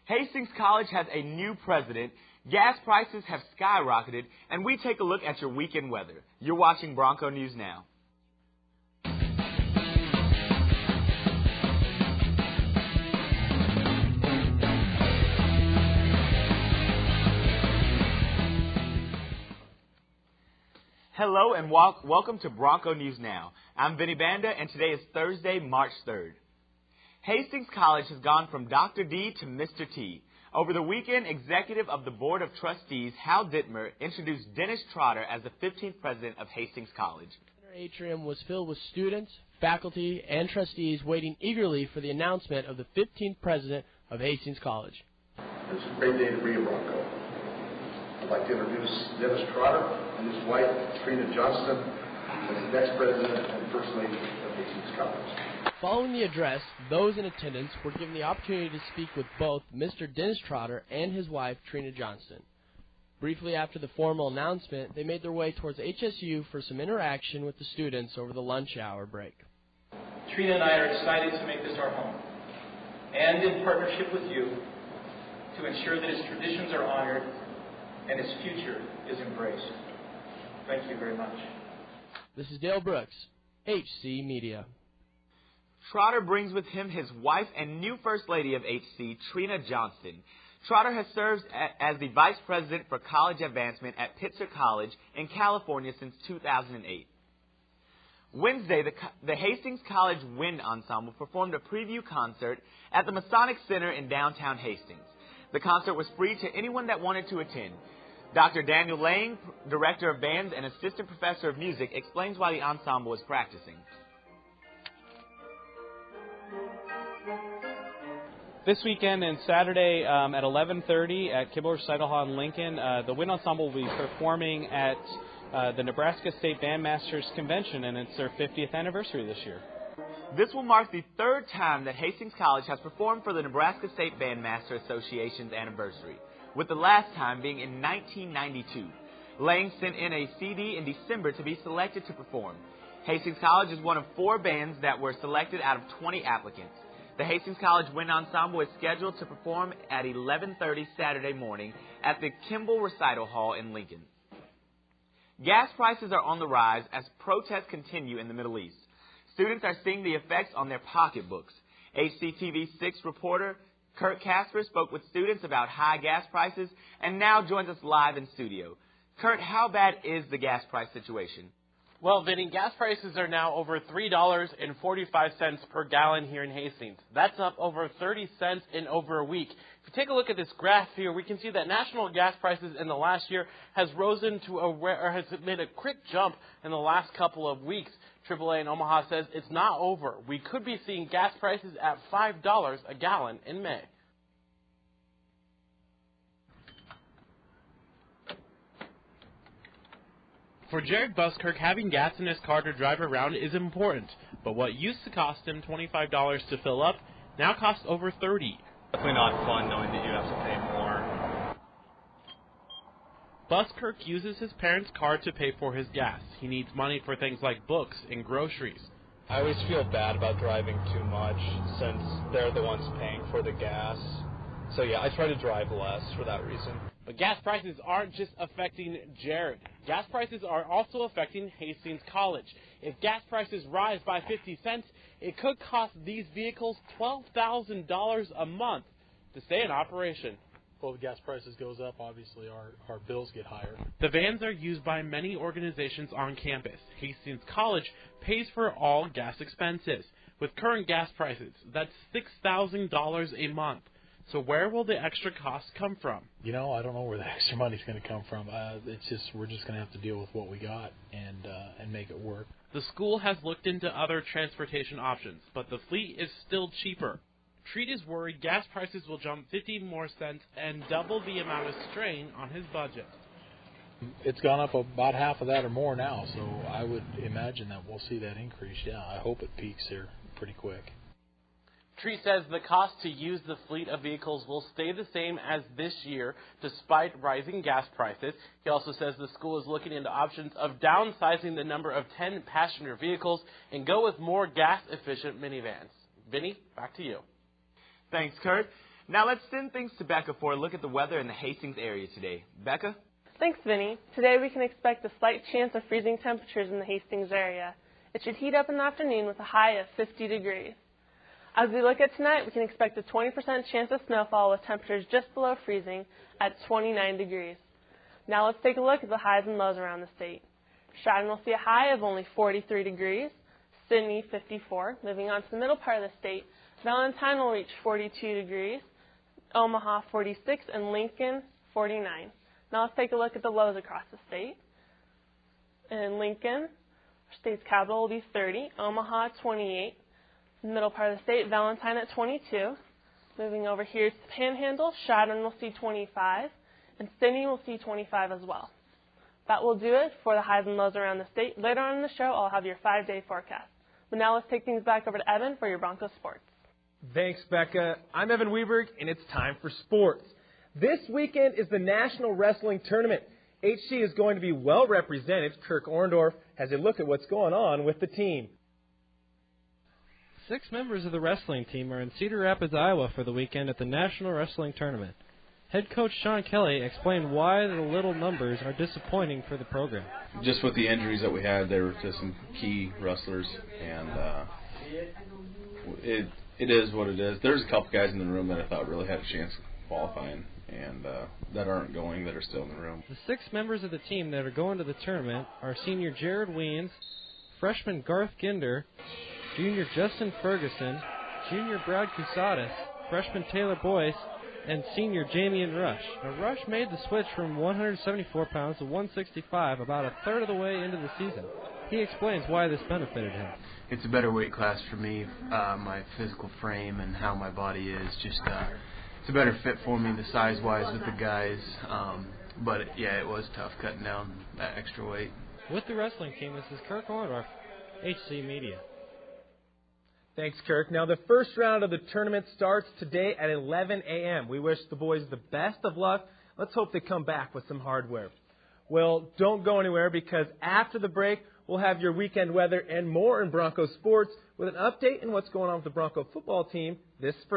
Hastings College has a new president, gas prices have skyrocketed, and we take a look at your weekend weather. You're watching Bronco News Now. Hello and welcome to Bronco News Now. I'm Vinny Banda, and today is Thursday, March 3rd. Hastings College has gone from Dr. D to Mr. T. Over the weekend, Executive of the Board of Trustees, Hal Dittmer, introduced Dennis Trotter as the 15th president of Hastings College. The atrium was filled with students, faculty, and trustees waiting eagerly for the announcement of the 15th president of Hastings College. It's a great day to be a Bronco. I'd like to introduce Dennis Trotter and his wife, Trina Johnston, as the next president and first lady of Hastings College. Following the address, those in attendance were given the opportunity to speak with both Mr. Dennis Trotter and his wife, Trina Johnston. Briefly after the formal announcement, they made their way towards HSU for some interaction with the students over the lunch hour break. Trina and I are excited to make this our home, and in partnership with you, to ensure that its traditions are honored and its future is embraced. Thank you very much. This is Dale Brooks, HC Media. Trotter brings with him his wife and new First Lady of HC, Trina Johnston. Trotter has served as the Vice President for College Advancement at Pitzer College in California since 2008. Wednesday, the Hastings College Wind Ensemble performed a preview concert at the Masonic Center in downtown Hastings. The concert was free to anyone that wanted to attend. Dr. Daniel Lang, Director of Bands and Assistant Professor of Music, explains why the ensemble is practicing. This weekend and Saturday at 11:30 at Kibble Recital Hall in Lincoln, the Wind Ensemble will be performing at the Nebraska State Bandmasters Convention, and it's their 50th anniversary this year. This will mark the third time that Hastings College has performed for the Nebraska State Bandmaster Association's anniversary, with the last time being in 1992. Lang sent in a CD in December to be selected to perform. Hastings College is one of 4 bands that were selected out of 20 applicants. The Hastings College Wind Ensemble is scheduled to perform at 11:30 Saturday morning at the Kimball Recital Hall in Lincoln. Gas prices are on the rise as protests continue in the Middle East. Students are seeing the effects on their pocketbooks. HCTV6 reporter Kurt Casper spoke with students about high gas prices and now joins us live in studio. Kurt, how bad is the gas price situation? Well, Vinny, gas prices are now over $3.45 per gallon here in Hastings. That's up over 30 cents in over a week. If you take a look at this graph here, we can see that national gas prices in the last year has risen to has made a quick jump in the last couple of weeks. AAA in Omaha says it's not over. We could be seeing gas prices at $5 a gallon in May. For Jared Buskirk, having gas in his car to drive around is important, but what used to cost him $25 to fill up now costs over $30. Definitely not fun knowing that you have to pay more. Buskirk uses his parents' car to pay for his gas. He needs money for things like books and groceries. I always feel bad about driving too much since they're the ones paying for the gas. So yeah, I try to drive less for that reason. But gas prices aren't just affecting Jared. Gas prices are also affecting Hastings College. If gas prices rise by 50 cents, it could cost these vehicles $12,000 a month to stay in operation. Well, if gas prices goes up, obviously our bills get higher. The vans are used by many organizations on campus. Hastings College pays for all gas expenses. With current gas prices, that's $6,000 a month. So where will the extra costs come from? You know, I don't know where the extra money's going to come from. We're just going to have to deal with what we got and make it work. The school has looked into other transportation options, but the fleet is still cheaper. Treat is worried gas prices will jump 50 more cents and double the amount of strain on his budget. It's gone up about half of that or more now, so I would imagine that we'll see that increase. Yeah, I hope it peaks here pretty quick. Treat says the cost to use the fleet of vehicles will stay the same as this year despite rising gas prices. He also says the school is looking into options of downsizing the number of 10 passenger vehicles and go with more gas-efficient minivans. Vinny, back to you. Thanks, Kurt. Now let's send things to Becca for a look at the weather in the Hastings area today. Becca? Thanks, Vinny. Today we can expect a slight chance of freezing temperatures in the Hastings area. It should heat up in the afternoon with a high of 50 degrees. As we look at tonight, we can expect a 20% chance of snowfall with temperatures just below freezing at 29 degrees. Now let's take a look at the highs and lows around the state. Cheyenne will see a high of only 43 degrees, Sidney 54. Moving on to the middle part of the state, Valentine will reach 42 degrees, Omaha 46, and Lincoln 49. Now let's take a look at the lows across the state. In Lincoln, our state's capital will be 30, Omaha 28. In the middle part of the state, Valentine at 22. Moving over here to the Panhandle, Cheyenne will see 25, and Sidney will see 25 as well. That will do it for the highs and lows around the state. Later on in the show, I'll have your 5-day forecast. But now let's take things back over to Evan for your Broncos sports. Thanks, Becca. I'm Evan Weberg, and it's time for sports. This weekend is the National Wrestling Tournament. HC is going to be well represented. Kirk Orndorff has a look at what's going on with the team. 6 members of the wrestling team are in Cedar Rapids, Iowa for the weekend at the National Wrestling Tournament. Head coach Sean Kelly explained why the little numbers are disappointing for the program. Just with the injuries that we had, there were just some key wrestlers, and it is what it is. There's a couple guys in the room that I thought really had a chance of qualifying, and that aren't going, that are still in the room. The 6 members of the team that are going to the tournament are senior Jared Weens, freshman Garth Ginder, junior Justin Ferguson, junior Brad Cusadas, freshman Taylor Boyce, and senior Jamian Rush. Now, Rush made the switch from 174 pounds to 165 about a third of the way into the season. He explains why this benefited him. It's a better weight class for me, my physical frame and how my body is. Just it's a better fit for me, the size-wise with the guys. But, yeah, it was tough cutting down that extra weight. With the wrestling team, this is Kirk Orndorff, HC Media. Thanks, Kirk. Now, the first round of the tournament starts today at 11 a.m. We wish the boys the best of luck. Let's hope they come back with some hardware. Well, don't go anywhere, because after the break, we'll have your weekend weather and more in Bronco sports with an update on what's going on with the Bronco football team this spring.